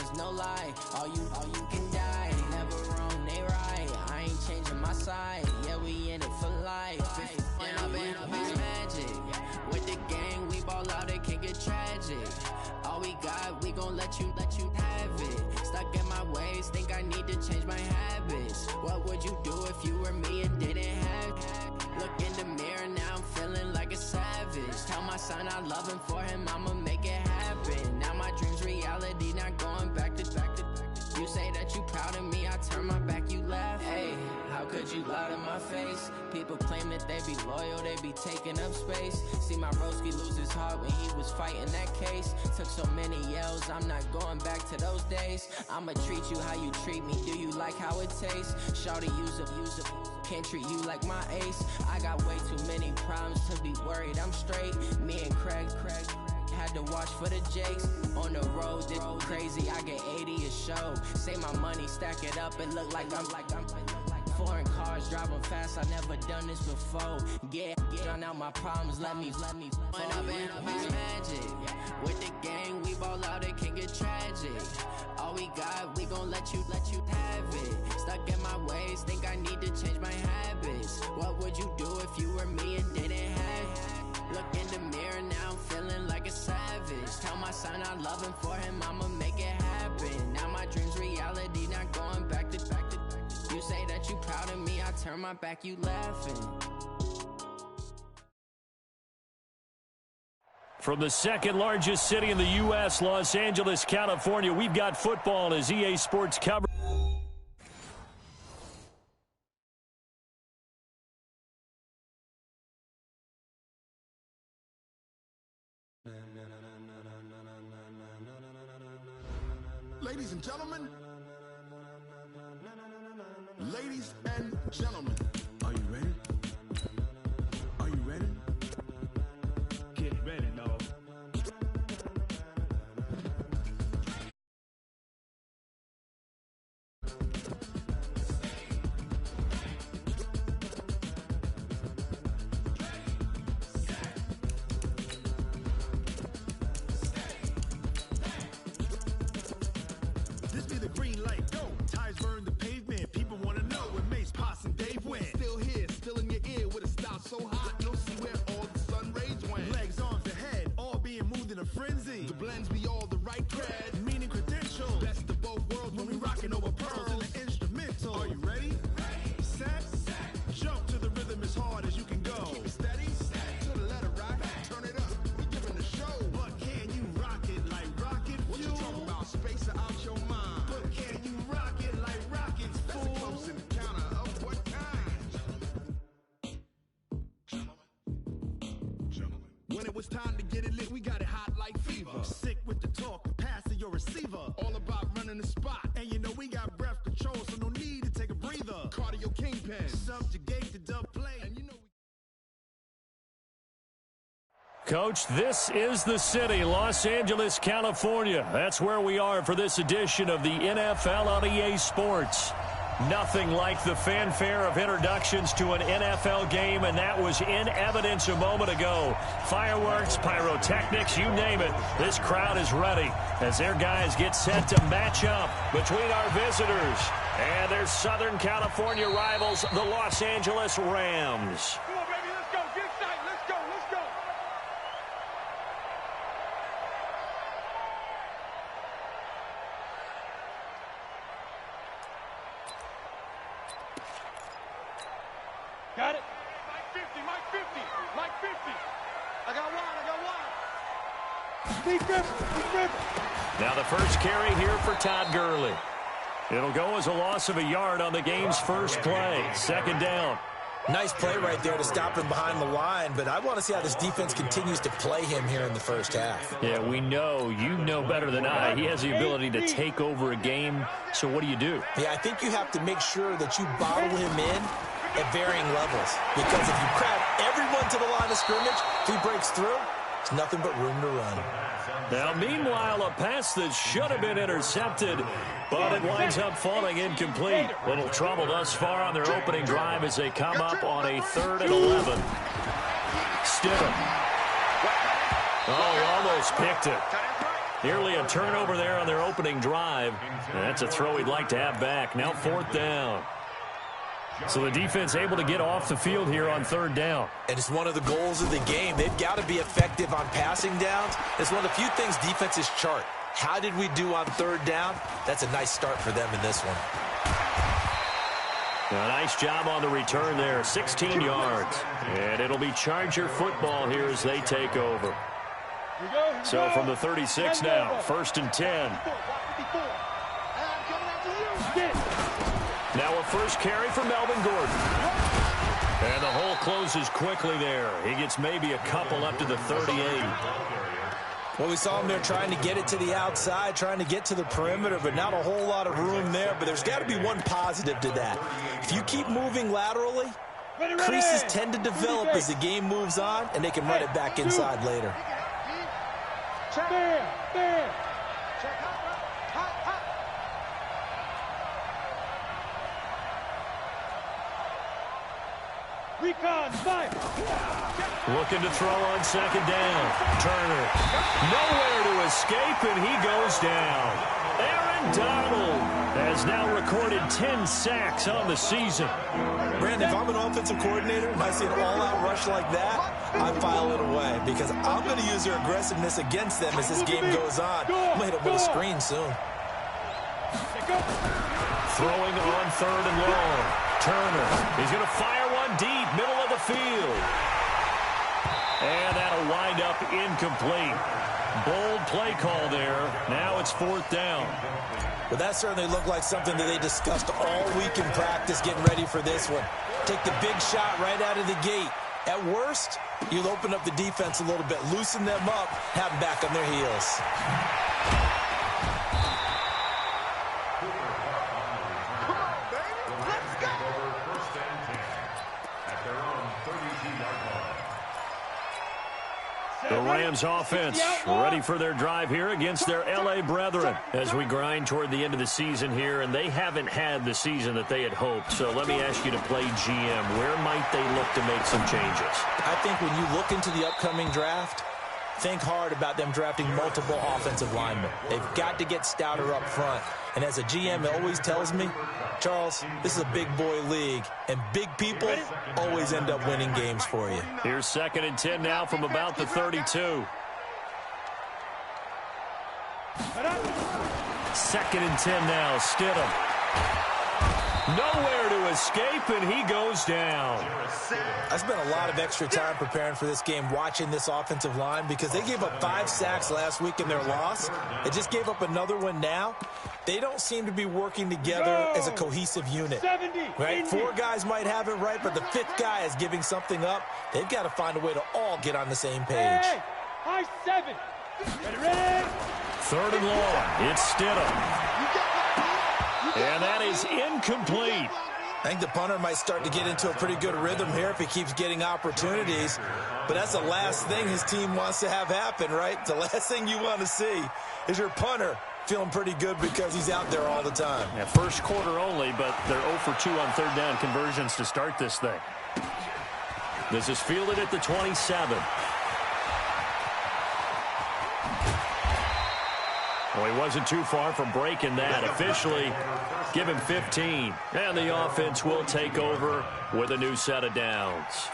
is no lie. All you can die. Never wrong, they right. I ain't changing my side. Yeah, we in it for life. And I've been magic. With the gang, we ball out, it can get tragic. All we got, we gon' let you have it. Stuck in my ways, think I need to change my habits. What would you do if you were me and didn't have it? Look in the mirror, now I'm feeling like a savage. Tell my son I love him, for him I'ma make it happen. Now my dream's reality, not going back to. You say that you proud of me, I turn my back, you laugh. Hey, how could you lie to my face? People claim that they be loyal, they be taking up space. See my broski lose his heart when he was fighting that case. Took so many yells, I'm not going back to those days. I'ma treat you how you treat me, do you like how it tastes? Shawty, use it, can't treat you like my ace. I got way too many problems to be worried, I'm straight. Me and Craig had to watch for the Jakes. On the road, this crazy, I get 80 a show. Say my money, stack it up, it look like I'm foreign cars, driving fast, I never done this before. Drown out my problems, let me When I've been magic. With the gang, we ball out, it can get tragic. All we got, we gon' let you have it. Stuck in my ways, think I need to change my habits. What would you do if you were me and didn't have it? Look in the mirror, now I'm feeling like a savage. Tell my son I love him, for him I'ma make it happen. Now my dream's reality, not going back to. You say that you proud of me, I turn my back, you laughing. From the second largest city in the U.S., Los Angeles, California, we've got football as EA Sports coverage. Ladies and gentlemen, are you ready? Are you ready? Get ready, dog. This be the green light, go. Tires burn the pavement. People wanna know when Mace, Poss, and Dave went. Still here, still in your ear with a style so hot, you'll see where all the sun rays went. Legs, arms, the head, all being moved in a frenzy. The blends be all the right cred, meaning credentials. Best of both worlds when we rockin' over pearls in the instrumental. Are you ready? Set, jump to the rhythm as hard as you can go. Keep it steady, to the letter right. Turn it up, we giving the show. But can you rock it like rocket fuel? What you talking about? Space out your mind. But can you rock it like rockets, fool? That's a close encounter of what kind? Gentlemen. When it was time to get it lit, we got it hot like fever. Sick with the talk, pass to your receiver. All about running the spot. And you know we got breath control, so no need to take a breather. Cardio kingpin, subjugate the dub play. And you know Coach, this is the city, Los Angeles, California. That's where we are for this edition of the NFL on EA Sports. Nothing like the fanfare of introductions to an NFL game, and that was in evidence a moment ago. Fireworks, pyrotechnics, you name it. This crowd is ready as their guys get set to match up between our visitors and their Southern California rivals, the Los Angeles Rams. Come on, baby, let's go. Get excited. Let's go. Let's go. Got it? Mike 50, Mike 50, Mike 50. I got one. Steve Griffin. Now the first carry here for Todd Gurley. It'll go as a loss of a yard on the game's first play. Second down. Nice play right there to stop him behind the line, but I want to see how this defense continues to play him here in the first half. Yeah, we know. You know better than I. He has the ability to take over a game, so what do you do? Yeah, I think you have to make sure that you bottle him in at varying levels, because if you crowd everyone to the line of scrimmage, if he breaks through, there's nothing but room to run. Now, meanwhile, a pass that should have been intercepted, but it winds up falling incomplete. Little trouble thus far on their opening drive as they come up on a 3rd and 11. Stidham. Oh, almost picked it. Nearly a turnover there on their opening drive. That's a throw he'd like to have back. Now 4th down. So the defense able to get off the field here on 3rd down. And it's one of the goals of the game. They've got to be effective on passing downs. It's one of the few things defenses chart. How did we do on 3rd down? That's a nice start for them in this one. A nice job on the return there, 16 yards. And it'll be Charger football here as they take over. So from the 36 now, 1st and 10. Now a first carry for Melvin Gordon. And the hole closes quickly there. He gets maybe a couple up to the 38. Well, we saw him there trying to get it to the outside, trying to get to the perimeter, but not a whole lot of room there. But there's got to be one positive to that. If you keep moving laterally, creases tend to develop as the game moves on, and they can run it back inside later. Recon, fire. Looking to throw on 2nd down. Turner. Nowhere to escape, and he goes down. Aaron Donald has now recorded 10 sacks on the season. Brandon, if I'm an offensive coordinator and I see an all-out rush like that, I file it away because I'm going to use their aggressiveness against them as this game goes on. I'm going to hit them with a screen soon. Throwing on 3rd and long. Turner. He's going to fire one deep, middle of the field. And that'll wind up incomplete. Bold play call there. Now it's 4th down. Well, that certainly looked like something that they discussed all week in practice getting ready for this one. Take the big shot right out of the gate. At worst, you'll open up the defense a little bit, loosen them up, have them back on their heels. The Rams offense ready for their drive here against their L.A. brethren as we grind toward the end of the season here, and they haven't had the season that they had hoped. So let me ask you to play GM. Where might they look to make some changes? I think when you look into the upcoming draft, think hard about them drafting multiple offensive linemen. They've got to get stouter up front. And as a GM, it always tells me, Charles, this is a big boy league, and big people always end up winning games for you. Here's 2nd and 10 now from about the 32. 2nd and 10 now, Stidham. Nowhere to escape, and he goes down. I spent a lot of extra time preparing for this game, watching this offensive line, because they gave up 5 sacks last week in their loss. They just gave up another one now. They don't seem to be working together as a cohesive unit. Right? 4 guys might have it right, but the 5th guy is giving something up. They've got to find a way to all get on the same page. High 7. Ready? 3rd and long. It's Stidham. And that is incomplete. I think the punter might start to get into a pretty good rhythm here if he keeps getting opportunities. But that's the last thing his team wants to have happen, right? The last thing you want to see is your punter feeling pretty good because he's out there all the time. Yeah, first quarter only, but they're 0 for 2 on 3rd down conversions to start this thing. This is fielded at the 27. Well, he wasn't too far from breaking that. Officially, give him 15. And the offense will take over with a new set of downs.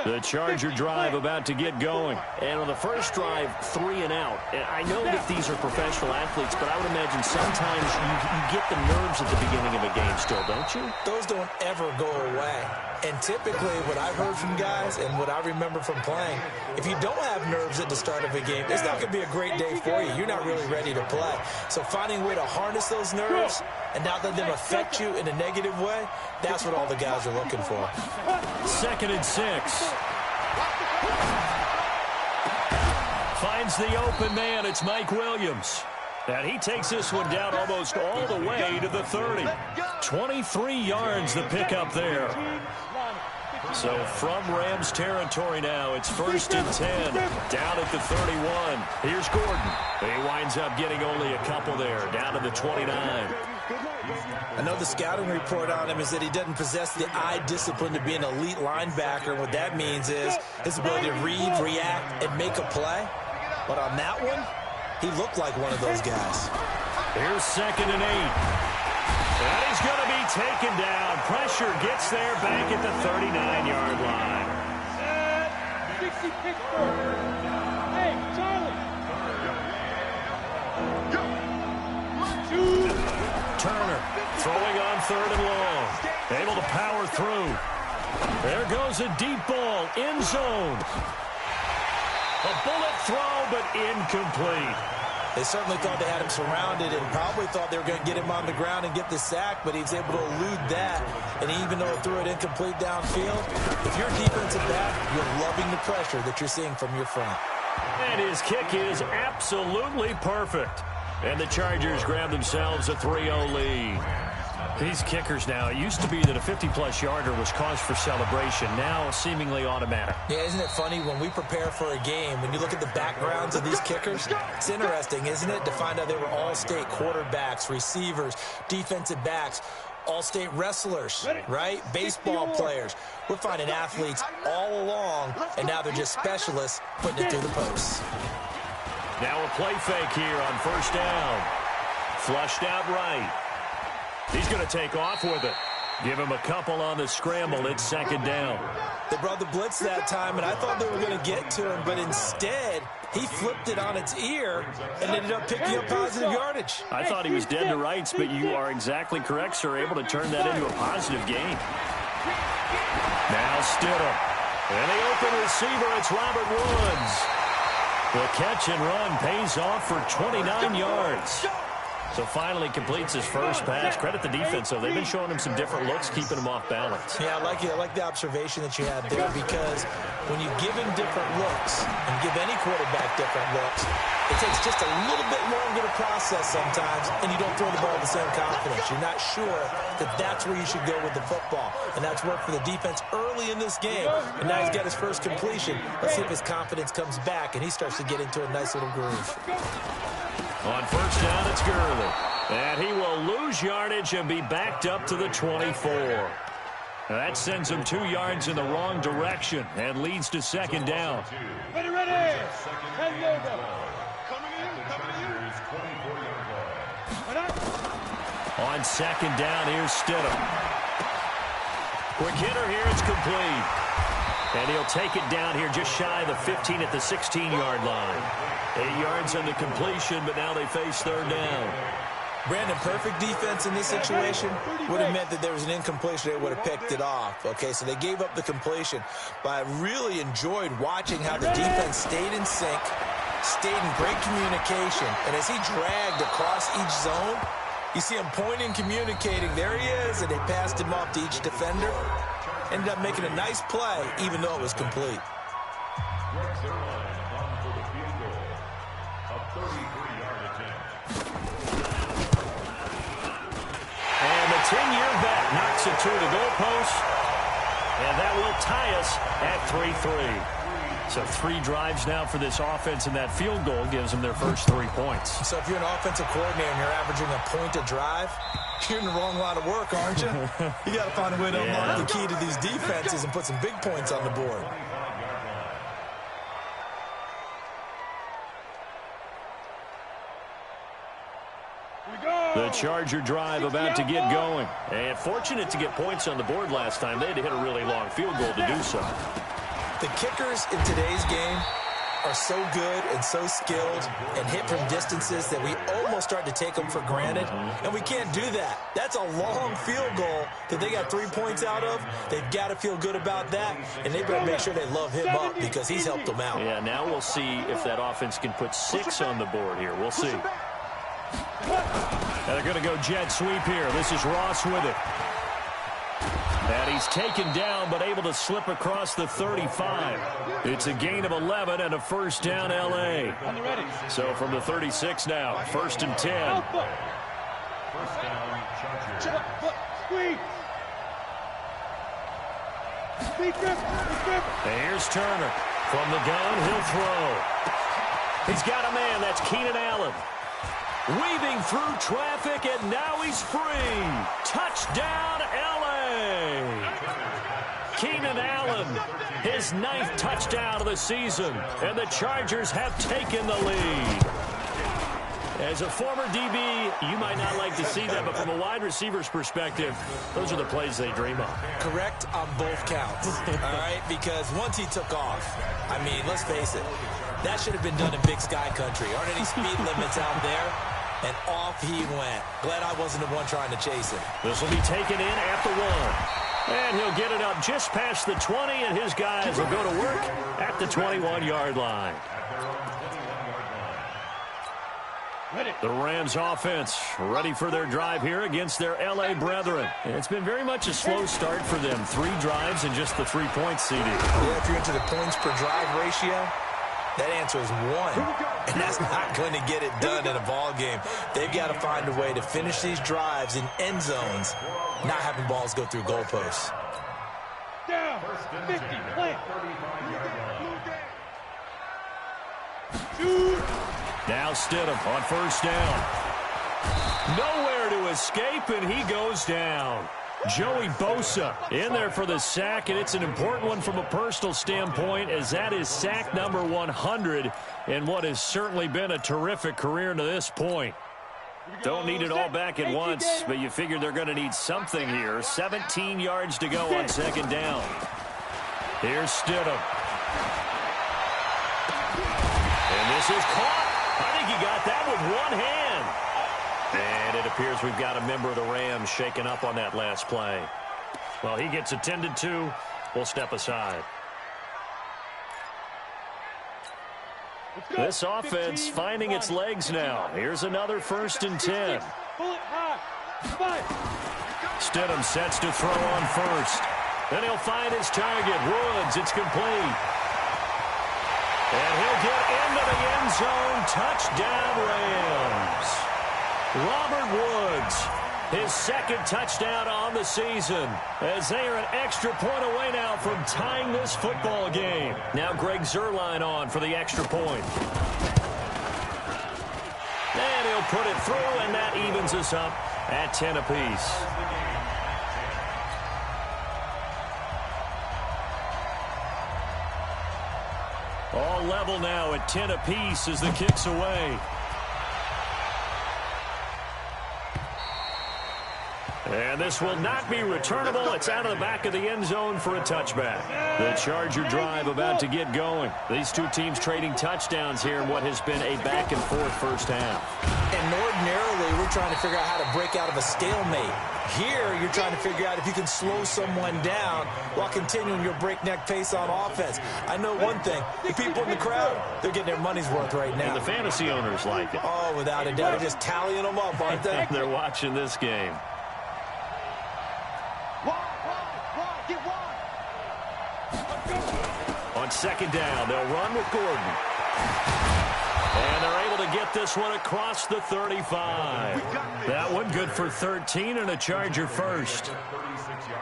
The Charger drive about to get going. And on the first drive, 3 and out. And I know that these are professional athletes, but I would imagine sometimes you get the nerves at the beginning of a game still, don't you? Those don't ever go away. And typically what I've heard from guys and what I remember from playing, if you don't have nerves at the start of a game, it's not going to be a great day for you. You're not really ready to play. So finding a way to harness those nerves and not let them affect you in a negative way, that's what all the guys are looking for. 2nd and 6. Finds the open man. It's Mike Williams. And he takes this one down almost all the way to the 30. 23 yards the pickup there. So from Rams territory now, it's 1st and 10. Down at the 31. Here's Gordon. He winds up getting only a couple there. Down to the 29. I know the scouting report on him is that he doesn't possess the eye discipline to be an elite linebacker. What that means is his ability to read, react, and make a play. But on that one, he looked like one of those guys. Here's 2nd and 8. And he's going to be taken down. Pressure gets there back at the 39-yard line. 60 Pittsburgh. Hey, Charlie. Turner throwing on 3rd and long. Able to power through. There goes a deep ball. End zone. A bullet throw, but incomplete. They certainly thought they had him surrounded and probably thought they were going to get him on the ground and get the sack, but he was able to elude that. And even though it threw it incomplete downfield, if you're defensive back, you're loving the pressure that you're seeing from your front. And his kick is absolutely perfect. And the Chargers grab themselves a 3-0 lead. These kickers now, it used to be that a 50-plus yarder was cause for celebration. Now seemingly automatic. Yeah, isn't it funny when we prepare for a game, when you look at the backgrounds of these kickers, it's interesting, isn't it, to find out they were all-state quarterbacks, receivers, defensive backs, all-state wrestlers, right? Baseball players. We're finding athletes all along, and now they're just specialists putting it through the posts. Now a play fake here on 1st down. Flushed out right. He's going to take off with it. Give him a couple on the scramble. It's 2nd down. They brought the blitz that time, and I thought they were going to get to him, but instead, he flipped it on its ear and ended up picking up positive yardage. I thought he was dead to rights, but you are exactly correct, sir. Able to turn that into a positive gain. Now Stidham. And the open receiver, it's Robert Woods. The catch and run pays off for 29 yards. So finally completes his first pass. Credit the defense, though. They've been showing him some different looks, keeping him off balance. Yeah, I like the observation that you had there, because when you give him different looks and give any quarterback different looks, it takes just a little bit longer to process sometimes, and you don't throw the ball with the same confidence. You're not sure that that's where you should go with the football, and that's worked for the defense early in this game, and now he's got his first completion. Let's see if his confidence comes back, and he starts to get into a nice little groove. On 1st down, it's Gurley. And he will lose yardage and be backed up to the 24. Now that sends him 2 yards in the wrong direction and leads to 2nd down. Ready. On 2nd down, here's Stidham. Quick hitter here, it's complete. And he'll take it down here just shy of the 15 at the 16-yard line. 8 yards on the completion, but now they face 3rd down. Brandon, perfect defense in this situation would have meant that there was an incompletion. They would have picked it off. Okay, so they gave up the completion. But I really enjoyed watching how the defense stayed in sync, stayed in great communication. And as he dragged across each zone, you see him pointing, communicating. There he is, and they passed him off to each defender. Ended up making a nice play, even though it was complete. And the 10-year vet knocks it through the goalpost, and that will tie us at 3-3. So 3 drives now for this offense, and that field goal gives them their first 3 points. So if you're an offensive coordinator and you're averaging a point a drive, you're in the wrong line of work, aren't you? You got to find a way to unlock the key to these defenses and put some big points on the board. The Charger drive about to get going. And fortunate to get points on the board last time. They had to hit a really long field goal to do so. The kickers in today's game are so good and so skilled and hit from distances that we almost start to take them for granted, and we can't do that. That's a long field goal that they got 3 points out of. They've got to feel good about that, and they better make sure they love him up because he's helped them out. Yeah, now we'll see if that offense can put 6 on the board here. We'll see. And they're going to go jet sweep here. This is Ross with it. And he's taken down, but able to slip across the 35. It's a gain of 11 and a first down, L.A. So from the 36 now, 1st and 10. And here's Turner. From the gun, he'll throw. He's got a man. That's Keenan Allen. Weaving through traffic, and now he's free. Touchdown, L.A. Keenan Allen, his 9th touchdown of the season, and the Chargers have taken the lead. As a former DB, you might not like to see that, but from a wide receiver's perspective, those are the plays they dream of. Correct on both counts, all right? Because once he took off, I mean, let's face it, that should have been done in Big Sky Country. Aren't any speed limits out there? And off he went. Glad I wasn't the one trying to chase him. This will be taken in at the 1. And he'll get it up just past the 20, and his guys will go to work at the 21-yard line. The Rams offense ready for their drive here against their L.A. brethren. And it's been very much a slow start for them. 3 drives and just the 3 points, CD. Yeah, if you're into the points per drive ratio, that answer is 1. And that's not going to get it done in a ball game. They've got to find a way to finish these drives in end zones, not having balls go through goalposts. Down, 50, plant. Now Stidham on first down. Nowhere to escape, and he goes down. Joey Bosa in there for the sack, and it's an important one from a personal standpoint, as that is sack number 100 in what has certainly been a terrific career to this point. Don't need it all back at once, but you figure they're going to need something here. 17 yards to go on second down. Here's Stidham. And this is caught. I think he got that with one hand. And it appears we've got a member of the Rams shaken up on that last play. Well, he gets attended to. We'll step aside. This offense finding its legs now. Here's another 1st and 10. Stidham sets to throw on first. Then he'll find his target, Woods. It's complete. And he'll get into the end zone. Touchdown, Rams. Robert Woods, his 2nd touchdown on the season, as they are an extra point away now from tying this football game. Now Greg Zuerlein on for the extra point. And he'll put it through, and that evens us up at 10 apiece. All level now at 10 apiece as the kick's away. And this will not be returnable. It's out of the back of the end zone for a touchback. The Charger drive about to get going. These two teams trading touchdowns here in what has been a back-and-forth first half. And ordinarily, we're trying to figure out how to break out of a stalemate. Here, you're trying to figure out if you can slow someone down while continuing your breakneck pace on offense. I know one thing. The people in the crowd, they're getting their money's worth right now. And the fantasy owners like it. Oh, without a doubt. They're just tallying them up, aren't they? They're watching this game. On second down, they'll run with Gordon. And they're able to get this one across the 35. That one good for 13 and a Charger first.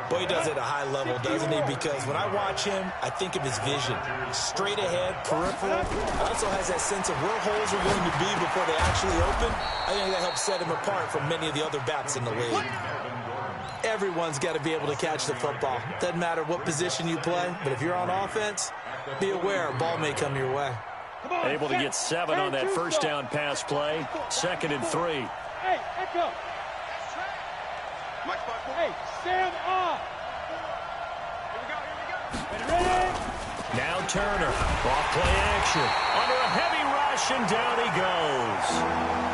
Boy, he does it at a high level, doesn't he? Because when I watch him, I think of his vision. Straight ahead, peripheral. Also has that sense of where holes are going to be before they actually open. I think that helps set him apart from many of the other backs in the league. Everyone's got to be able to catch the football. Doesn't matter what position you play, but if you're on offense, be aware a ball may come your way. Able to get 7 on that first down pass play. 2nd and 3. Hey, echo. Hey, stand up. Ready? Now Turner. Off play action. Under a heavy rush, and down he goes.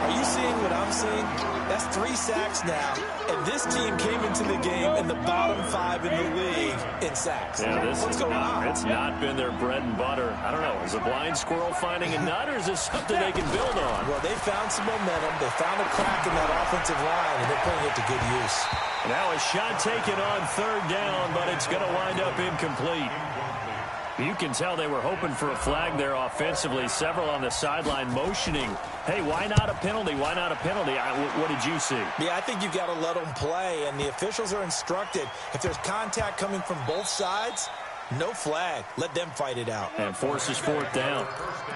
Are you seeing what I'm seeing? That's 3 sacks now, and this team came into the game in the bottom 5 in the league in sacks. Yeah, What's going on? It's not been their bread and butter. I don't know. Is a blind squirrel finding a nut, or is this something they can build on? Well, they found some momentum. They found a crack in that offensive line, and they're putting it to good use. Now a shot taken on 3rd down, but it's going to wind up incomplete. You can tell they were hoping for a flag there offensively. Several on the sideline motioning, hey, why not a penalty? Why not a penalty? What did you see? Yeah, I think you've got to let them play, and the officials are instructed. If there's contact coming from both sides, No flag. Let them fight it out. And forces fourth down.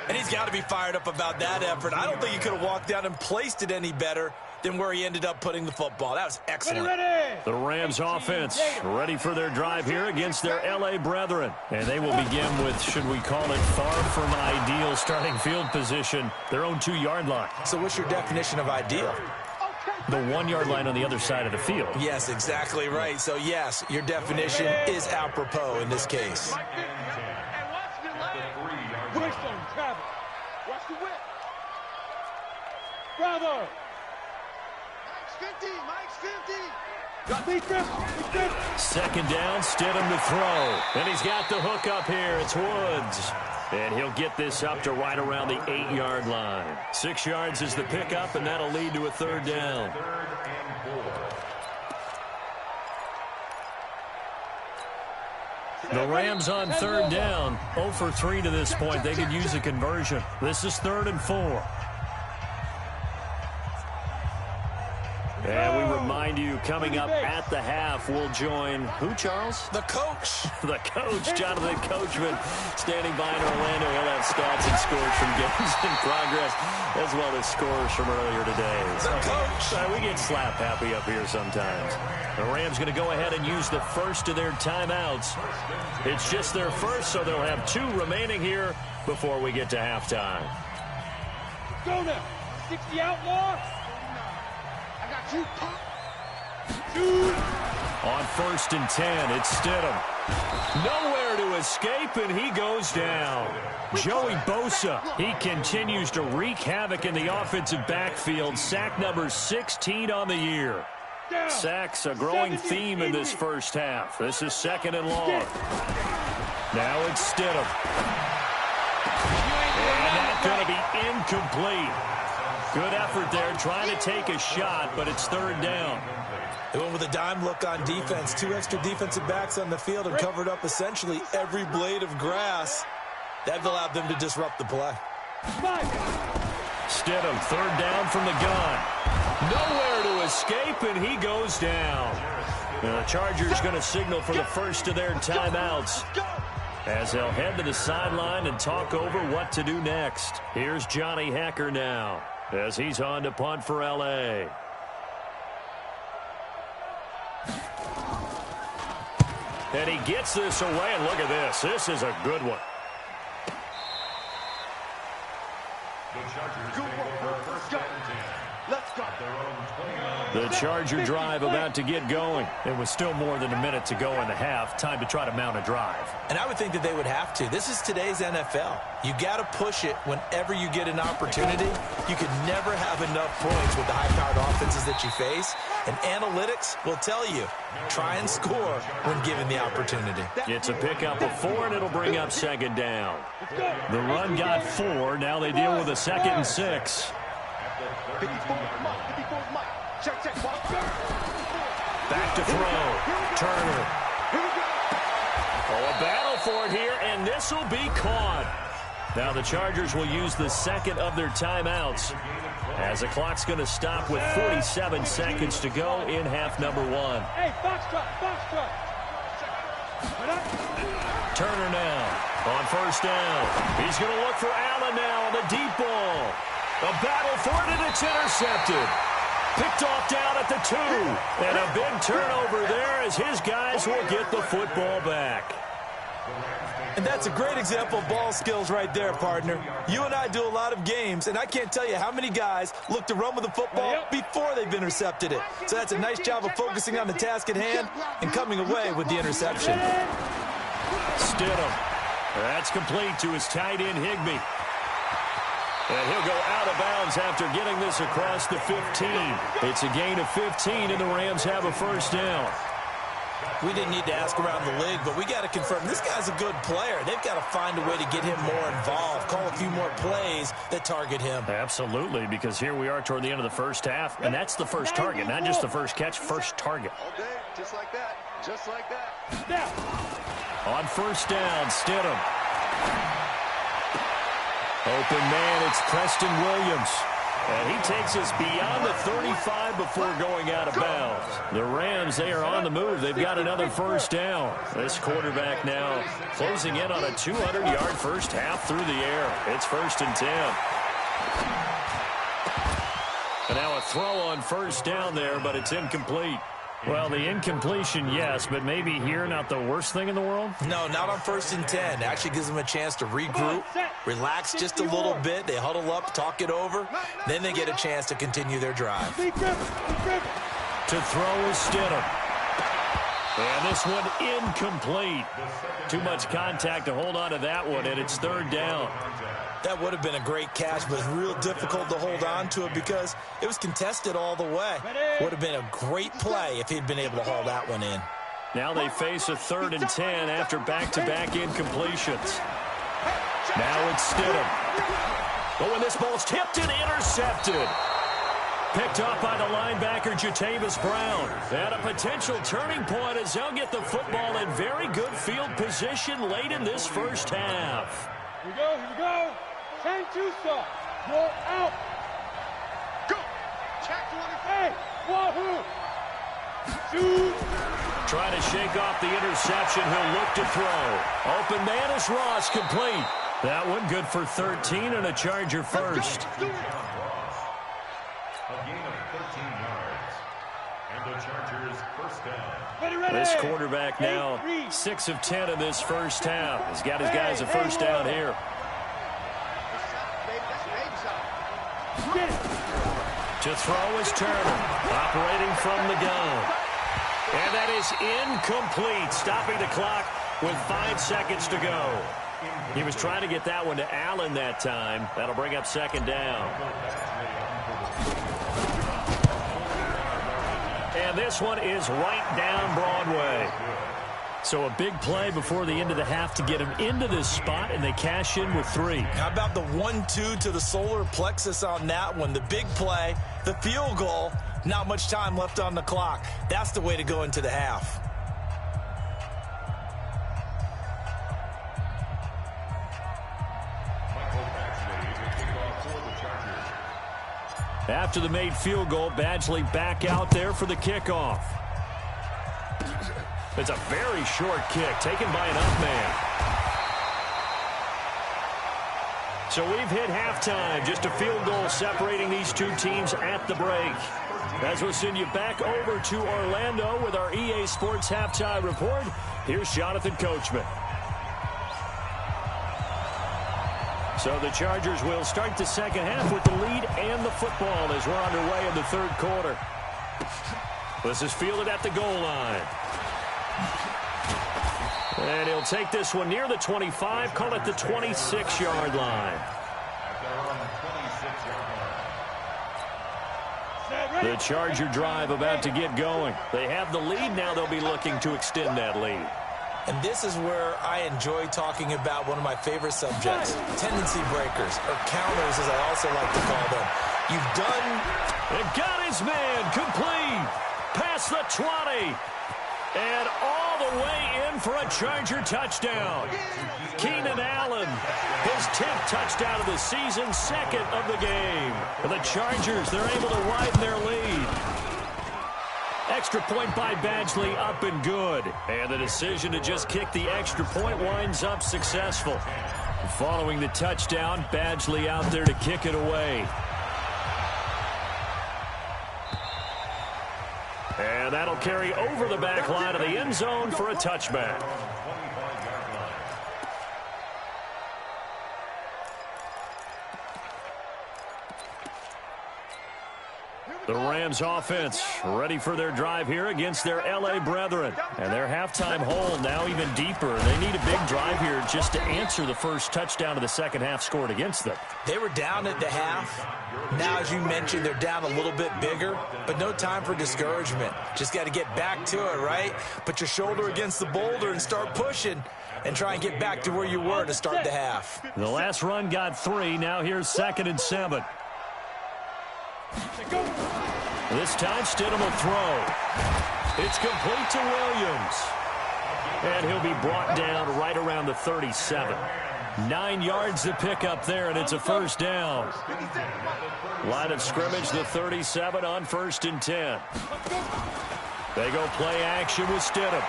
And he's got to be fired up about that effort. I don't think he could have walked down and placed it any better than where he ended up putting the football. That was excellent. The Rams offense ready for their drive here against their L.A. brethren. And they will begin with, should we call it, far from ideal starting field position, their own 2-yard line. So what's your definition of ideal? The 1-yard line on the other side of the field. Yes, exactly right. So, yes, your definition is apropos in this case. Watch the whip. Bravo. Mike's 50. Second down, Stidham to throw. And he's got the hook up here. It's Woods. And he'll get this up to right around the 8-yard line. 6 yards is the pickup, and that'll lead to a third down. The Rams on third down, 0 for 3 to this point. They could use a conversion. This is 3rd and 4. And we remind you, coming up at the half, we'll join who, Charles? The coach. The coach, Jonathan Coachman, standing by in Orlando. He'll have stats and scores from games in progress, as well as scores from earlier today. The coach. We get slap happy up here sometimes. The Rams going to go ahead and use the first of their timeouts. It's just their first, so they'll have 2 remaining here before we get to halftime. Go now. 60 outlaw. On 1st and 10, it's Stidham. Nowhere to escape, and he goes down. Joey Bosa, he continues to wreak havoc in the offensive backfield. Sack number 16 on the year. Sacks a growing theme in this first half. This is 2nd and long. Now it's Stidham. And that's going to be incomplete. Good effort there, trying to take a shot, but it's 3rd down. They went with a dime look on defense. 2 extra defensive backs on the field and covered up essentially every blade of grass. That allowed them to disrupt the play. Stidham, 3rd down from the gun. Nowhere to escape, and he goes down. And the Chargers going to signal for the first of their timeouts, as they'll head to the sideline and talk over what to do next. Here's Johnny Hacker now, as he's on to punt for L.A. And he gets this away, and look at this. This is a good one. The Charger drive about to get going. It was still more than a minute to go in the half. Time to try to mount a drive. And I would think that they would have to. This is today's NFL. You got to push it whenever you get an opportunity. You could never have enough points with the high-powered offenses that you face. And analytics will tell you, try and score when given the opportunity. It's a pickup of 4, and it'll bring up 2nd down. The run got 4. Now they deal with a 2nd and 6. Back to throw. Turner. Oh, a battle for it here, and this will be caught. Now the Chargers will use the 2nd of their timeouts, as the clock's going to stop with 47 seconds to go in half number 1. Hey, box truck. Turner now on 1st down. He's going to look for Allen now on the deep ball. A battle for it, and it's intercepted. Picked off down at the 2. And a big turnover there, as his guys will get the football back. And that's a great example of ball skills right there, partner. You and I do a lot of games, and I can't tell you how many guys look to run with the football before they've intercepted it. So that's a nice job of focusing on the task at hand and coming away with the interception. Stidham. That's complete to his tight end, Higbee. And he'll go out of bounds after getting this across the 15. It's a gain of 15, and the Rams have a 1st down. We didn't need to ask around the league, but we got to confirm this guy's a good player. They've got to find a way to get him more involved, call a few more plays that target him. Absolutely, because here we are toward the end of the first half, and that's the first target, not just the first catch, first target. All day, just like that, just like that. Now. On 1st down, Stidham. Open man, it's Preston Williams. And he takes us beyond the 35 before going out of bounds. The Rams, they are on the move. They've got another first down. This quarterback now closing in on a 200-yard first half through the air. It's 1st and 10. And now a throw on first down there, but it's incomplete. Well, the incompletion, yes, but maybe here not the worst thing in the world? No, not on 1st and 10. Actually gives them a chance to regroup, relax just a little bit. They huddle up, talk it over. Then they get a chance to continue their drive. To throw is Stidham. And this one incomplete. Too much contact to hold on to that one, and it's 3rd down. That would have been a great catch, but it's real difficult to hold on to it because it was contested all the way. Would have been a great play if he'd been able to haul that one in. Now they face a 3rd and 10 after back-to-back incompletions. Now it's Stidham. But when this ball's tipped and intercepted. Picked up by the linebacker, Jatavis Brown. And a potential turning point as they'll get the football in very good field position late in this first half. Here we go, here we go. Change two stop. You're out. Go. Check 20. Hey, wahoo. Shoot. Trying to shake off the interception. He'll look to throw. Open man is Ross, complete. That one good for 13 and a Charger first. A gain of 13 yards. And the Chargers first down. This quarterback now 6 of 10 in this first half. He's got his guys a first down here. To throw is Turner, operating from the gun. And that is incomplete, stopping the clock with 5 seconds to go. He was trying to get that one to Allen that time. That'll bring up 2nd down. And this one is right down Broadway. So a big play before the end of the half to get him into this spot, and they cash in with 3. How about the 1-2 to the solar plexus on that one? The big play, the field goal, not much time left on the clock. That's the way to go into the half. After the made field goal, Badgley back out there for the kickoff. It's a very short kick taken by an up man. So we've hit halftime. Just a field goal separating these two teams at the break. As we'll send you back over to Orlando with our EA Sports Halftime Report, here's Jonathan Coachman. So the Chargers will start the second half with the lead and the football as we're underway in the 3rd quarter. This is fielded at the goal line. And he'll take this one near the 25, call it the 26-yard line. The Charger drive about to get going. They have the lead, now they'll be looking to extend that lead. And this is where I enjoy talking about one of my favorite subjects, tendency breakers, or counters as I also like to call them. You've done... And got his man complete. Past the 20. And all the way in for a Charger touchdown. Keenan Allen, his 10th touchdown of the season, 2nd of the game. And the Chargers, they're able to widen their lead. Extra point by Badgley, up and good. And the decision to just kick the extra point winds up successful. Following the touchdown, Badgley out there to kick it away. And that'll carry over the back line of the end zone for a touchback. The Rams offense ready for their drive here against their L.A. brethren. And their halftime hole now even deeper. They need a big drive here just to answer the first touchdown of the second half scored against them. They were down at the half. Now, as you mentioned, they're down a little bit bigger, but no time for discouragement. Just got to get back to it, right? Put your shoulder against the boulder and start pushing and try and get back to where you were to start the half. The last run got 3. Now here's 2nd and 7. This time, Stidham will throw. It's complete to Williams. And he'll be brought down right around the 37. 9 yards to pick up there, and it's a first down. Line of scrimmage, the 37 on 1st and 10. They go play action with Stidham.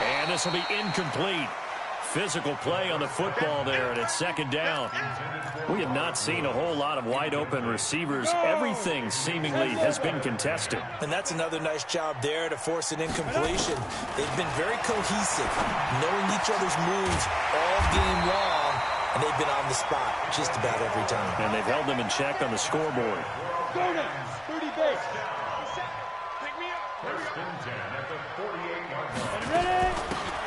And this will be incomplete. Physical play on the football there, and it's 2nd down. We have not seen a whole lot of wide-open receivers. Everything seemingly has been contested. And that's another nice job there to force an incompletion. They've been very cohesive, knowing each other's moves all game long, and they've been on the spot just about every time. And they've held them in check on the scoreboard. Go now, 30 base. First and 10 at the 48-yard line. Ready?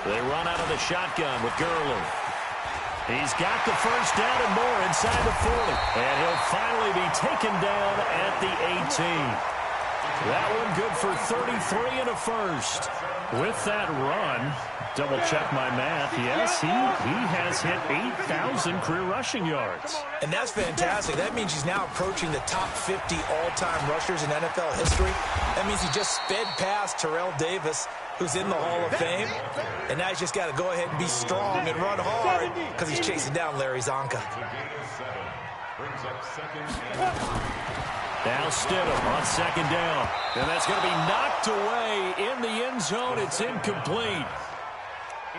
They run out of the shotgun with Gurley. He's got the first down and more inside the 40. And he'll finally be taken down at the 18. That one good for 33 and a first. With that run, double check my math. Yes, he has hit 8,000 career rushing yards. And that's fantastic. That means he's now approaching the top 50 all-time rushers in NFL history. That means he just sped past Terrell Davis, who's in the Hall of Fame. And now he's just got to go ahead and be strong and run hard because he's chasing down Larry Zonka. Brings up 2nd and Now Stidham on 2nd down. And that's going to be knocked away in the end zone. It's incomplete.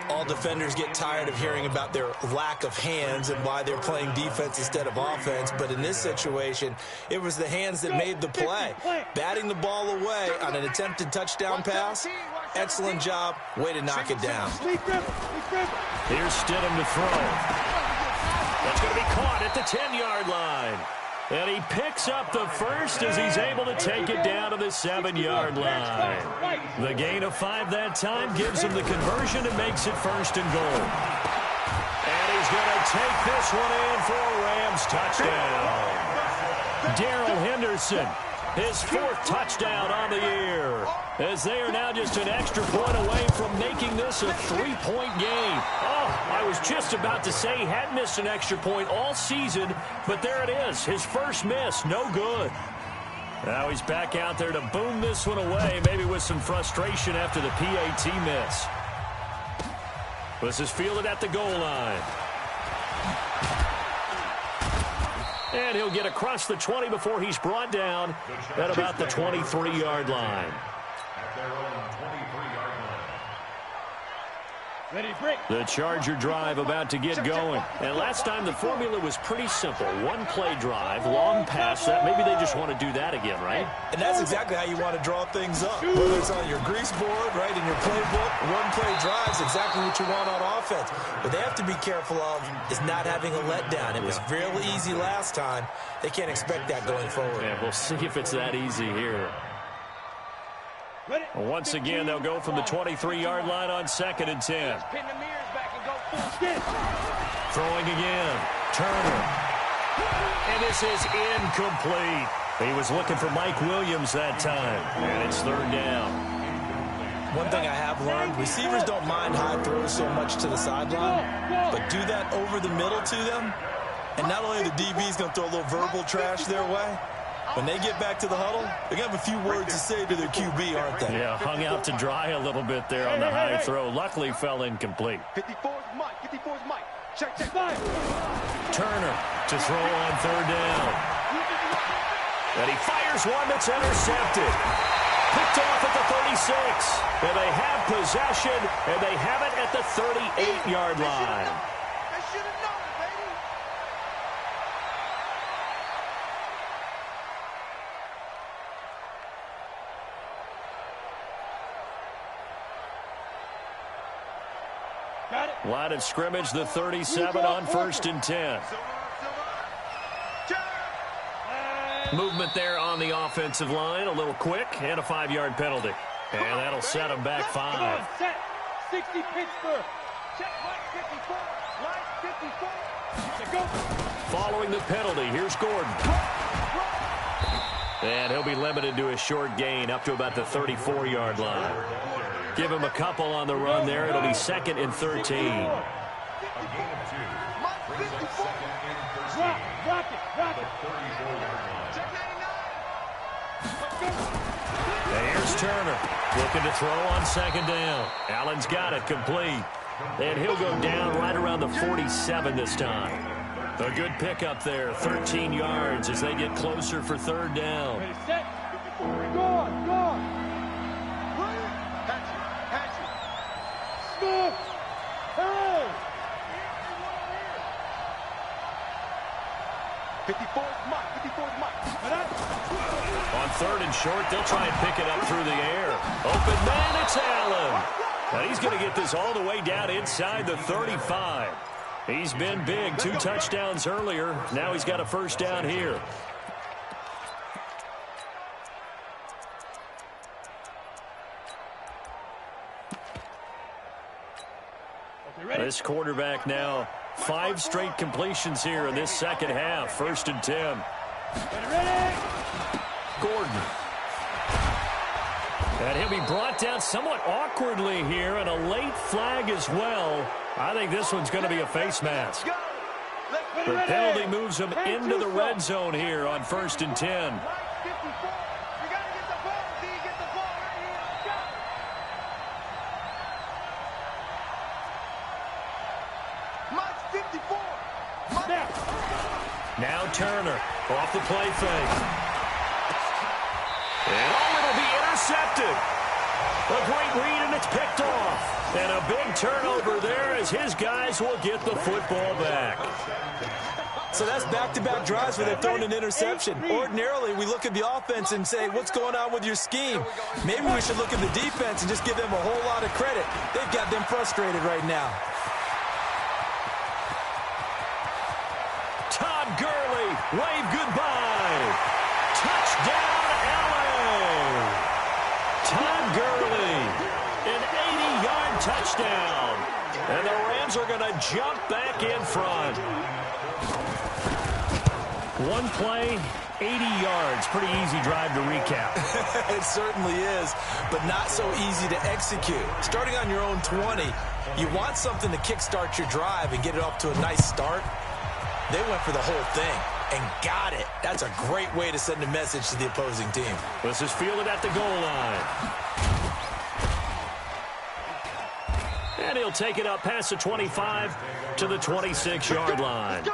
All defenders get tired of hearing about their lack of hands and why they're playing defense instead of offense. But in this situation, it was the hands that made the play. Batting the ball away on an attempted touchdown pass. Excellent job. Way to knock it down. Here's Stidham to throw. That's going to be caught at the 10-yard line. And he picks up the first as he's able to take it down to the 7-yard line. The gain of 5 that time gives him the conversion and makes it 1st and goal. And he's going to take this one in for a Rams touchdown. Darrell Henderson, his 4th touchdown on the year, as they are now just an extra point away from making this a 3-point game. Oh, I was just about to say he hadn't missed an extra point all season, but there it is. His first miss, no good. Now he's back out there to boom this one away, maybe with some frustration after the PAT miss. This is fielded at the goal line. And he'll get across the 20 before he's brought down at about the 23-yard line. at their own 23-yard line. Ready, break. The Charger drive about to get going. And last time the formula was pretty simple. One play drive, long pass. That maybe they just want to do that again, right? And that's exactly how you want to draw things up. Whether it's on your grease board, right, in your playbook, one play drive is exactly what you want on offense. What they have to be careful of is not having a letdown. It was real easy last time. They can't expect that going forward. And we'll see if it's that easy here. Once again, they'll go from the 23-yard line on 2nd and 10. Pin the mirrors back and go full skid. Throwing again. Turner. And this is incomplete. He was looking for Mike Williams that time. And it's 3rd down. One thing I have learned, receivers don't mind high throws so much to the sideline, but do that over the middle to them, and not only the DB's going to throw a little verbal trash their way, when they get back to the huddle, they're going to have a few words to say to their QB, aren't they? Yeah, hung out to dry a little bit there on the high throw. Luckily, fell incomplete. 54's Mike. 54's Mike. Check. Turner to throw on 3rd down. And he fires one that's intercepted. Picked off at the 36. And they have possession, and they have it at the 38-yard line. They should have known it, baby. Got it. Line of scrimmage, the 37 on 1st and 10. Movement there on the offensive line, a little quick, and a 5-yard penalty. And that'll set them back 5. Come on, set. 60 Pittsburgh. Check Mike 54. Line 54. Check go. Following the penalty, here's Gordon. And he'll be limited to a short gain up to about the 34-yard line. Give him a couple on the run there. It'll be 2nd and 13. A gain of 2. Brings up 2nd and 13. Rock it. The 34-yard line. And here's Turner looking to throw on 2nd down. Allen's got it complete. And he'll go down right around the 47 this time. A good pickup there, 13 yards as they get closer for third down. Ready, set. Go on, go on. Hatch it. Smith. Hey. 54's Mike. 54's Mike. On third and short, they'll try and pick it up through the air. Open man, it's Allen. Now he's going to get this all the way down inside the 35. He's been big, 2 touchdowns earlier. Now he's got a first down here. This quarterback now, 5 straight completions here in this second half. 1st and 10. Gordon. And he'll be brought down somewhat awkwardly here, and a late flag as well. I think this one's going to be a face mask. The penalty moves him into the red zone here on 1st and 10. Now Turner off the play fake. And it'll be intercepted. A great read, and it's picked off. And a big turnover there as his guys will get the football back. So that's back-to-back drives where they've thrown an interception. Ordinarily, we look at the offense and say, what's going on with your scheme? Maybe we should look at the defense and just give them a whole lot of credit. They've got them frustrated right now. Todd Gurley, wave goodbye. Touchdown, LA. Todd Gurley, an 80-yard touchdown. And the Rams are going to jump back in front. One play, 80 yards. Pretty easy drive to recap. It certainly is, but not so easy to execute. Starting on your own 20, you want something to kickstart your drive and get it off to a nice start. They went for the whole thing and got it. That's a great way to send a message to the opposing team. This is fielded at the goal line. And he'll take it up past the 25 to the 26-yard line.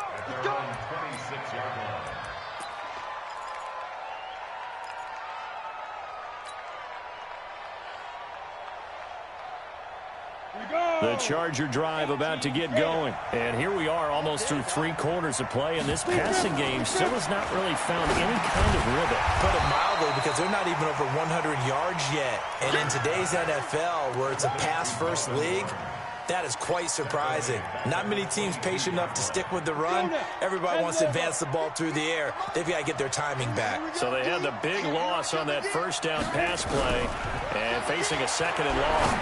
The Charger drive about to get going. And here we are almost through 3 quarters of play, and this passing game still has not really found any kind of rhythm. Put it mildly, because they're not even over 100 yards yet. And in today's NFL, where it's a pass-first league, that is quite surprising. Not many teams patient enough to stick with the run. Everybody wants to advance the ball through the air. They've got to get their timing back. So they had the big loss on that first down pass play, and facing a second and long.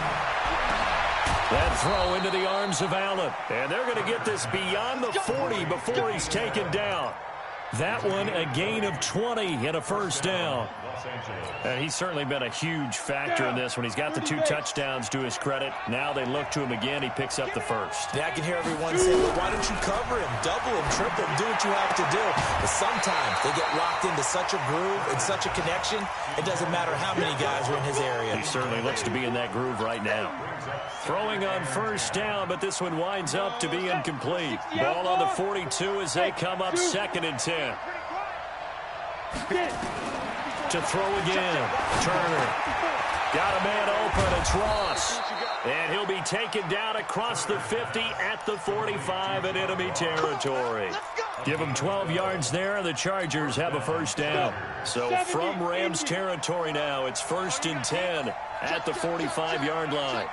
That throw into the arms of Allen. And they're going to get this beyond the 40 before he's taken down. That one, a gain of 20 and a first down. And he's certainly been a huge factor in this when he's got the 2 touchdowns to his credit. Now they look to him again. He picks up the first. Yeah, I can hear everyone say, well, why don't you cover him, double him, triple him, do what you have to do. But sometimes they get locked into such a groove and such a connection, it doesn't matter how many guys are in his area. He certainly looks to be in that groove right now. Throwing on first down, but this one winds up to be incomplete. Ball on the 42 as they come up 2nd and 10. To throw again. Turner. Got a man open. It's Ross. And he'll be taken down across the 50 at the 45 in enemy territory. Give him 12 yards there, and the Chargers have a first down. So from Rams territory now, it's 1st and 10 at the 45-yard line.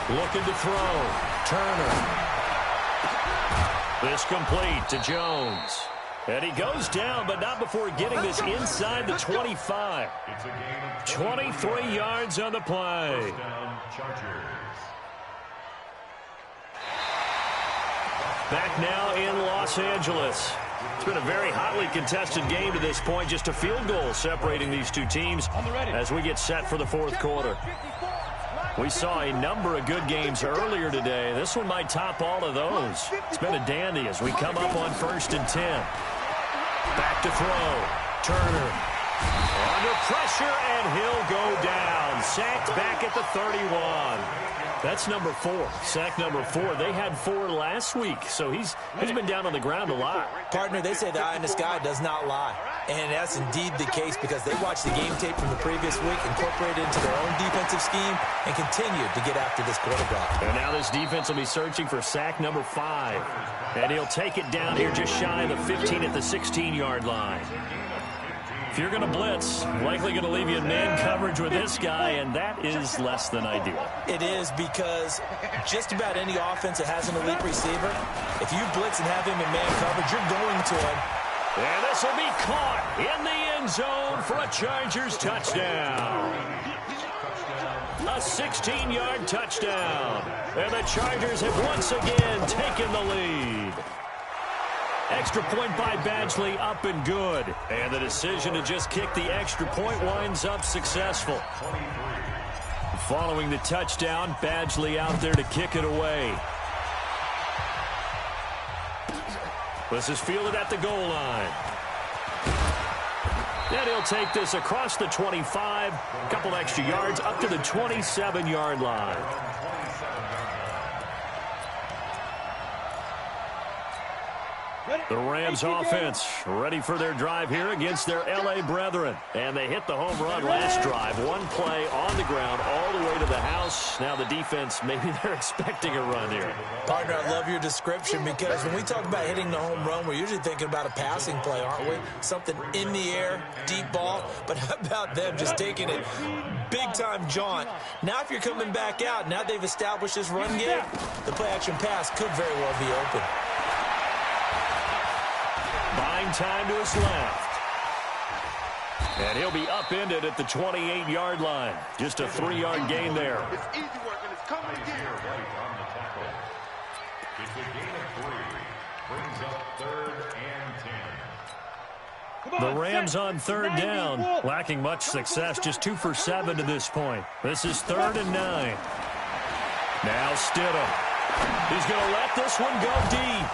Looking to throw. Turner. This complete to Jones. And he goes down, but not before getting this inside the 25. 23 yards on the play. Back now in Los Angeles. It's been a very hotly contested game to this point. Just a field goal separating these two teams as we get set for the 4th quarter. We saw a number of good games earlier today. This one might top all of those. It's been a dandy as we come up on 1st and 10. Back to throw. Turner. Under pressure, and he'll go down. sacked back at the 31. That's number 4. Sack number 4. They had 4 last week, so he's been down on the ground a lot. Partner, they say the eye in the sky does not lie. And that's indeed the case because they watched the game tape from the previous week, incorporated it into their own defensive scheme, and continued to get after this quarterback. And now this defense will be searching for sack number 5. And he'll take it down here just shy of the 15 at the 16-yard line. If you're going to blitz, likely going to leave you in man coverage with this guy, and that is less than ideal. It is because just about any offense that has an elite receiver, if you blitz and have him in man coverage, you're going to him. And this will be caught in the end zone for a Chargers touchdown. A 16-yard touchdown. And the Chargers have once again taken the lead. Extra point by Badgley, up and good. And the decision to just kick the extra point winds up successful. Following the touchdown, Badgley out there to kick it away. This is fielded at the goal line. And he'll take this across the 25, a couple extra yards up to the 27-yard line. The Rams offense ready for their drive here against their L.A. brethren. And they hit the home run last drive. One play on the ground all the way to the house. Now the defense, maybe they're expecting a run here. Partner, I love your description because when we talk about hitting the home run, we're usually thinking about a passing play, aren't we? Something in the air, deep ball. But how about them just taking it big-time jaunt? Now if you're coming back out, now they've established this run game, the play-action pass could very well be open. Buying time to his left. And he'll be upended at the 28-yard line. Just a 3-yard gain there. It's easy work and it's coming again. Right on the tackle. It's a gain of 3. Brings up 3rd and 10. The Rams on 3rd down. Lacking much success. Just 2 for 7 to this point. This is 3rd and 9. Now Stidham. He's going to let this one go deep.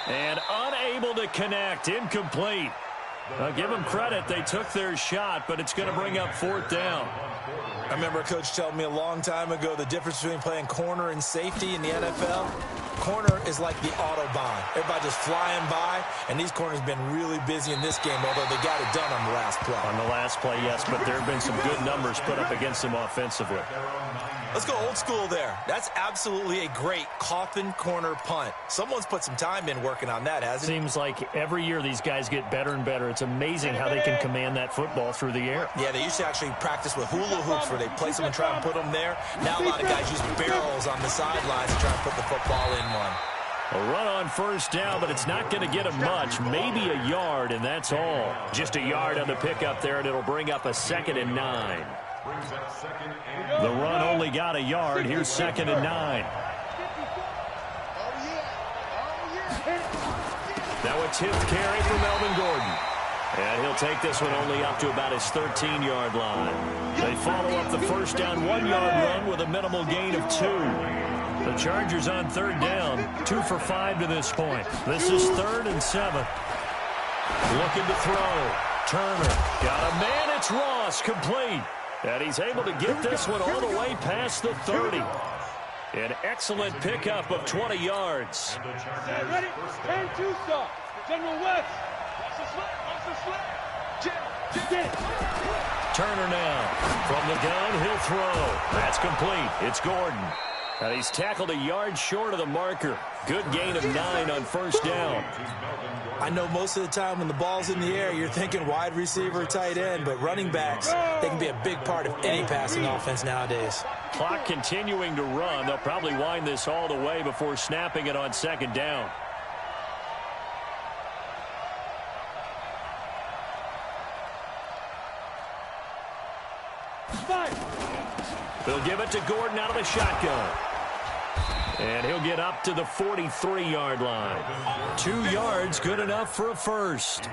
And unable to connect. Incomplete. I'll give them credit. They took their shot, but it's going to bring up 4th down. I remember a coach telling me a long time ago the difference between playing corner and safety in the NFL. Corner is like the Autobahn. Everybody just flying by, and these corners have been really busy in this game, although they got it done on the last play. On the last play, yes, but there have been some good numbers put up against them offensively. Let's go old school there. That's absolutely a great coffin corner punt. Someone's put some time in working on that, hasn't it? Seems like every year these guys get better and better. It's amazing how they can command that football through the air. Yeah, they used to actually practice with hula hoops where they place them and try and put them there. Now a lot of guys use barrels on the sidelines to try and put the football in one. A run on 1st down, but it's not going to get him much. Maybe a yard, and that's all. Just a yard on the pickup there, and it'll bring up a 2nd and 9. The run only got a yard. Here's 2nd and 9. Now a 10th carry for Melvin Gordon. And he'll take this one only up to about his 13-yard line. They follow up the 1st down 1-yard run with a minimal gain of 2. The Chargers on 3rd down, 2 for 5 to this point. This is 3rd and 7. Looking to throw. Turner. Got a man. It's Ross. Complete. And he's able to get this one all the way past the 30. An excellent pickup of 20 yards. Ready? 10-2 stop. General West. Watch the slip. Get it. Turner now. From the gun, he'll throw. That's complete. It's Gordon. And he's tackled a yard short of the marker. Good gain of 9 on 1st down. I know most of the time when the ball's in the air, you're thinking wide receiver, tight end, but running backs, they can be a big part of any passing offense nowadays. Clock continuing to run. They'll probably wind this all the way before snapping it on 2nd down. They'll give it to Gordon out of the shotgun. And he'll get up to the 43-yard line. 2 yards, good enough for a first.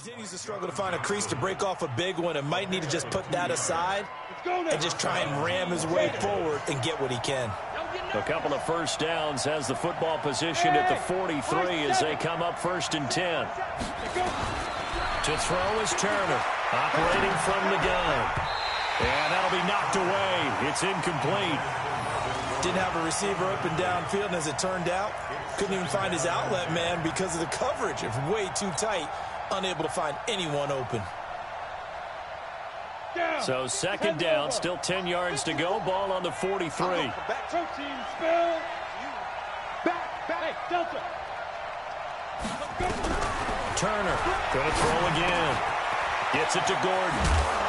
Continues to struggle to find a crease to break off a big one and might need to just put that aside and just try and ram his way forward and get what he can. A couple of first downs, has the football position at the 43 as they come up 1st and 10. To throw is Turner, operating from the gun. And that'll be knocked away. It's incomplete. Didn't have a receiver open downfield, and as it turned out, couldn't even find his outlet man because of the coverage. It was way too tight, unable to find anyone open. So 2nd down, still 10 yards to go. Ball on the 43. Back, protein, spill. Back, hey, Delta. Turner, gonna throw again. Gets it to Gordon.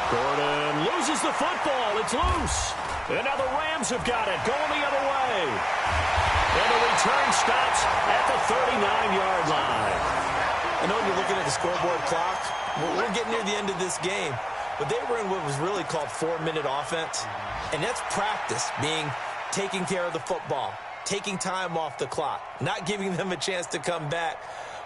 Gordon loses the football. It's loose. And now the Rams have got it, going the other way. And the return stops at the 39-yard line. I know you're looking at the scoreboard clock. We're getting near the end of this game. But they were in what was really called 4-minute offense. And that's practice, being taking care of the football, taking time off the clock, not giving them a chance to come back.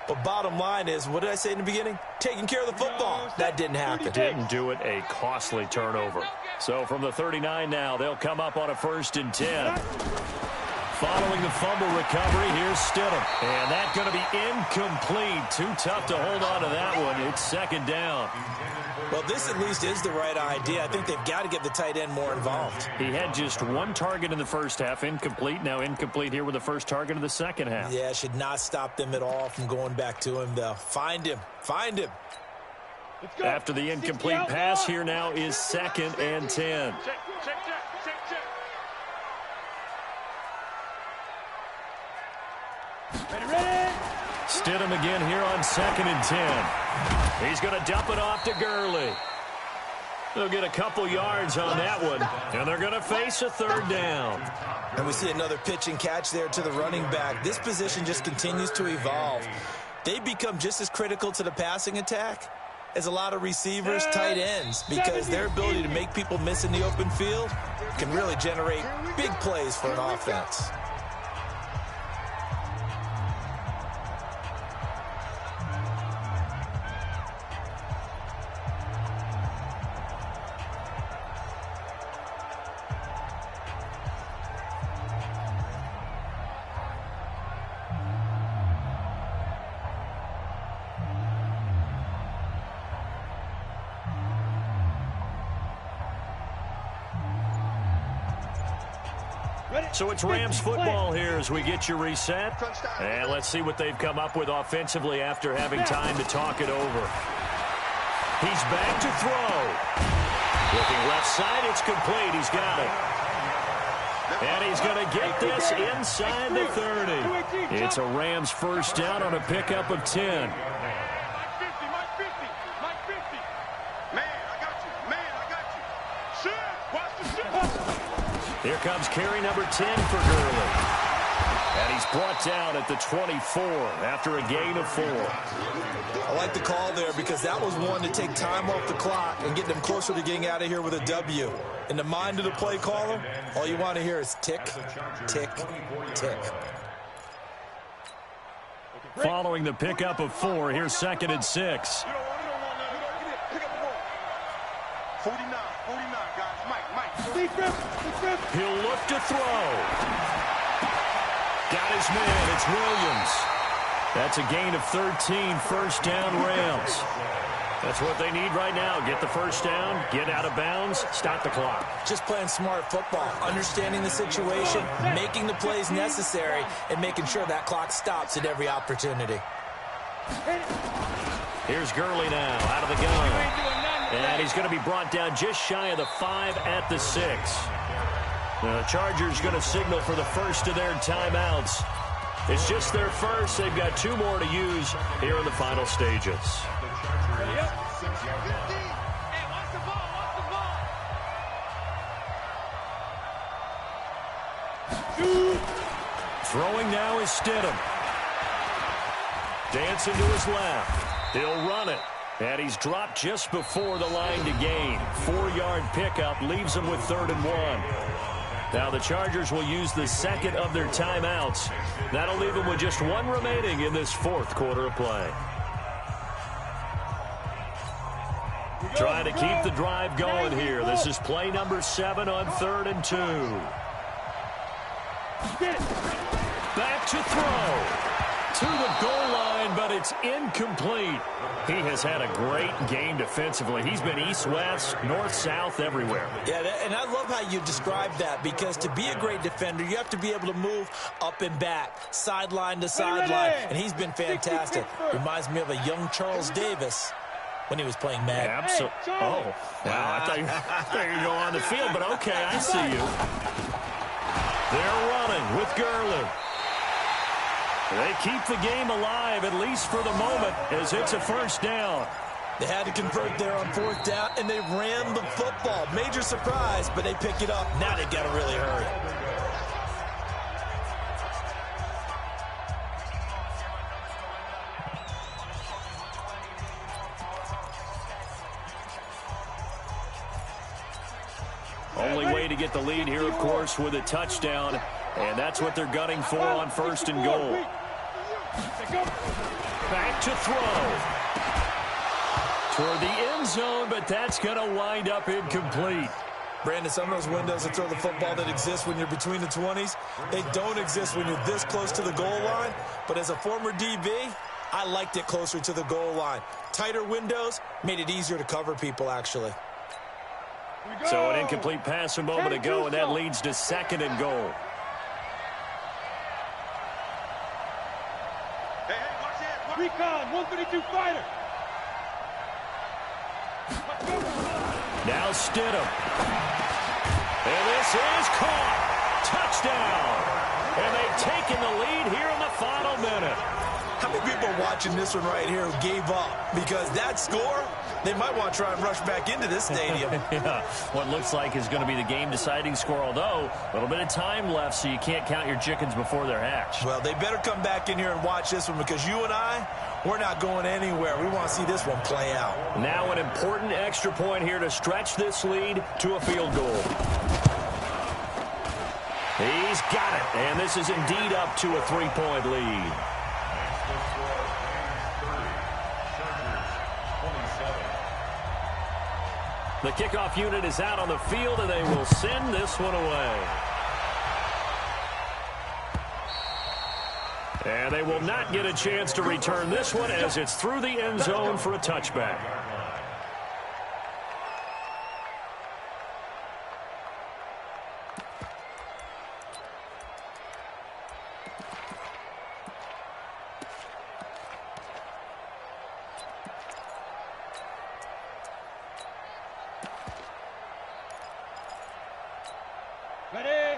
But bottom line is, what did I say in the beginning? Taking care of the football. That didn't happen. Didn't do it, a costly turnover. So from the 39 now, they'll come up on a 1st and 10. Following the fumble recovery, here's Stidham. And that's going to be incomplete. Too tough to hold on to that one. It's 2nd down. Well, this at least is the right idea. I think they've got to get the tight end more involved. He had just 1 target in the first half, incomplete. Now incomplete here with the first target of the second half. Yeah, should not stop them at all from going back to him, though. Find him. Find him. After the incomplete pass, here now is 2nd and 10. Check. Ready? Stidham again here on 2nd and 10. He's going to dump it off to Gurley. They'll get a couple yards on that one, and they're going to face a 3rd down. And we see another pitch and catch there to the running back. This position just continues to evolve. They become just as critical to the passing attack as a lot of receivers, tight ends, because their ability to make people miss in the open field can really generate big plays for an offense. So it's Rams football here as we get you reset. And let's see what they've come up with offensively after having time to talk it over. He's back to throw. Looking left side, it's complete. He's got it. And he's going to get this inside the 30. It's a Rams 1st down on a pickup of 10. Here comes carry number 10 for Gurley. And he's brought down at the 24 after a gain of 4. I like the call there because that was one to take time off the clock and get them closer to getting out of here with a W. In the mind of the play caller, all you want to hear is tick, tick, tick. Following the pickup of 4, here's 2nd and 6. 49, guys. Mike. He'll look to throw. Got his man. It's Williams. That's a gain of 13, 1st down Rams. That's what they need right now. Get the 1st down, get out of bounds, stop the clock. Just playing smart football, understanding the situation, making the plays necessary, and making sure that clock stops at every opportunity. Here's Gurley now, out of the gun. And he's going to be brought down just shy of the 5 at the 6. The Chargers going to signal for the first of their timeouts. It's just their first. They've got 2 more to use here in the final stages. Throwing now is Stidham. Dancing to his left. He'll run it. And he's dropped just before the line to gain. 4-yard pickup leaves him with 3rd and 1. Now the Chargers will use the 2nd of their timeouts. That'll leave them with just 1 remaining in this 4th quarter of play. Trying to keep the drive going here. This is play number 7 on 3rd and 2. Back to throw. To the goal line, but it's incomplete. He has had a great game defensively. He's been east-west, north-south, everywhere. Yeah, and I love how you described that, because to be a great defender, you have to be able to move up and back, sideline to sideline, and he's been fantastic. Reminds me of a young Charles Davis when he was playing Madden. Absolutely. Oh, wow. I thought you were going to go on the field, but okay, I see you. They're running with Gurley. They keep the game alive, at least for the moment, as it's a first down. They had to convert there on 4th down, and they ran the football. Major surprise, but they pick it up. Now they got to really hurry. Only way to get the lead here, of course, with a touchdown, and that's what they're gunning for on 1st and goal. Back to throw. Toward the end zone, but that's going to wind up incomplete. Brandon, some of those windows to throw the football that exist when you're between the 20s, they don't exist when you're this close to the goal line. But as a former DB, I liked it closer to the goal line. Tighter windows made it easier to cover people, actually. So an incomplete pass a moment ago, and that leads to 2nd and goal. Recon, 132 fighter. Now Stidham. And this is caught. Touchdown. And they've taken the lead here in the final minute. How many people watching this one right here who gave up? Because that score, they might want to try and rush back into this stadium. Yeah, what looks like is going to be the game-deciding score, although a little bit of time left, so you can't count your chickens before they're hatched. Well, they better come back in here and watch this one, because you and I, we're not going anywhere. We want to see this one play out. Now an important extra point here to stretch this lead to a field goal. He's got it, and this is indeed up to a 3-point lead. The kickoff unit is out on the field, and they will send this one away. And they will not get a chance to return this one, as it's through the end zone for a touchback.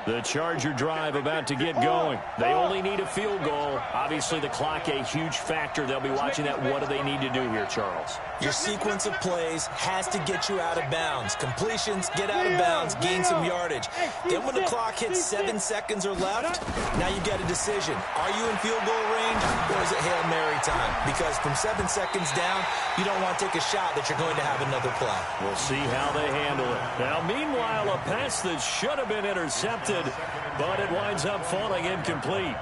The Charger drive about to get going. They only need a field goal. Obviously, the clock a huge factor. They'll be watching that. What do they need to do here, Charles? Your sequence of plays has to get you out of bounds. Completions, get out of bounds, gain some yardage. Then when the clock hits 7 seconds or left, now you get a decision. Are you in field goal range, or is it Hail Mary time? Because from 7 seconds down, you don't want to take a shot that you're going to have another play. We'll see how they handle it. Now, meanwhile, a pass that should have been intercepted, but it winds up falling incomplete.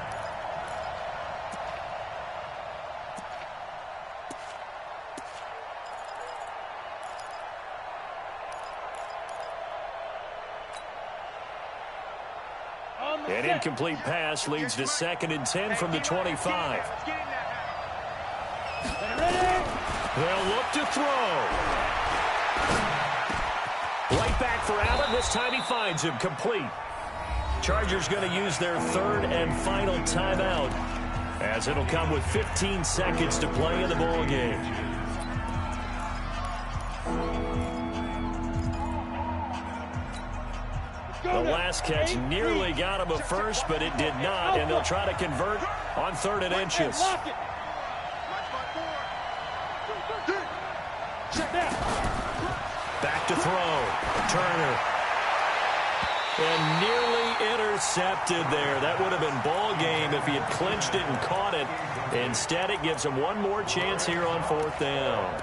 An incomplete pass leads to 2nd and 10 from the 25. They'll look to throw. Right back for Allen. This time he finds him complete. Chargers going to use their 3rd and final timeout, as it'll come with 15 seconds to play in the ball game. The last catch nearly got him a first, but it did not, and they'll try to convert on 3rd and inches. Back to throw. Turner. And nearly intercepted there. That would have been ball game if he had clinched it and caught it. Instead, it gives him one more chance here on 4th down.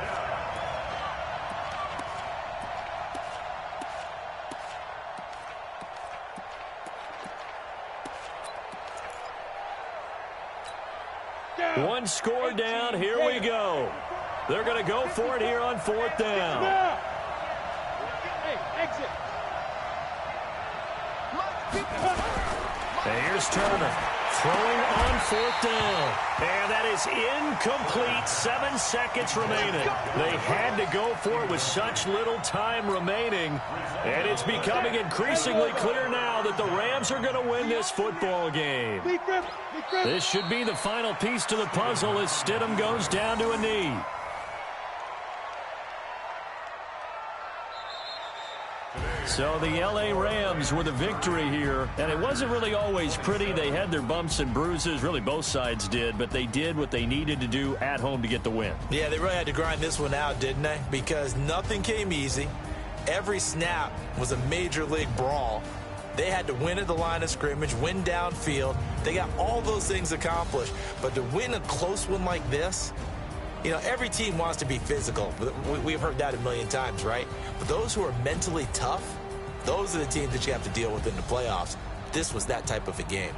One score down. Here we go. They're going to go for it here on 4th down. Hey, exit. And here's Turner throwing on 4th down. And that is incomplete. 7 seconds remaining. They had to go for it with such little time remaining. And it's becoming increasingly clear now that the Rams are going to win this football game. This should be the final piece to the puzzle as Stidham goes down to a knee. So the L.A. Rams with a victory here, and it wasn't really always pretty. They had their bumps and bruises. Really, both sides did, but they did what they needed to do at home to get the win. Yeah, they really had to grind this one out, didn't they? Because nothing came easy. Every snap was a major league brawl. They had to win at the line of scrimmage, win downfield. They got all those things accomplished. But to win a close one like this, you know, every team wants to be physical. We've heard that a million times, right? But those who are mentally tough, those are the teams that you have to deal with in the playoffs. This was that type of a game.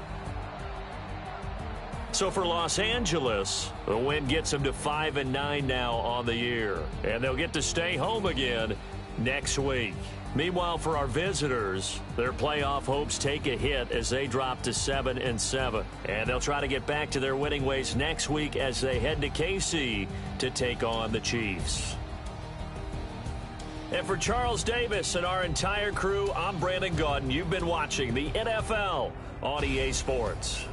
So for Los Angeles, the win gets them to 5-9 now on the year. And they'll get to stay home again next week. Meanwhile, for our visitors, their playoff hopes take a hit as they drop to 7-7. And they'll try to get back to their winning ways next week as they head to KC to take on the Chiefs. And for Charles Davis and our entire crew, I'm Brandon Gaudin. You've been watching the NFL on EA Sports.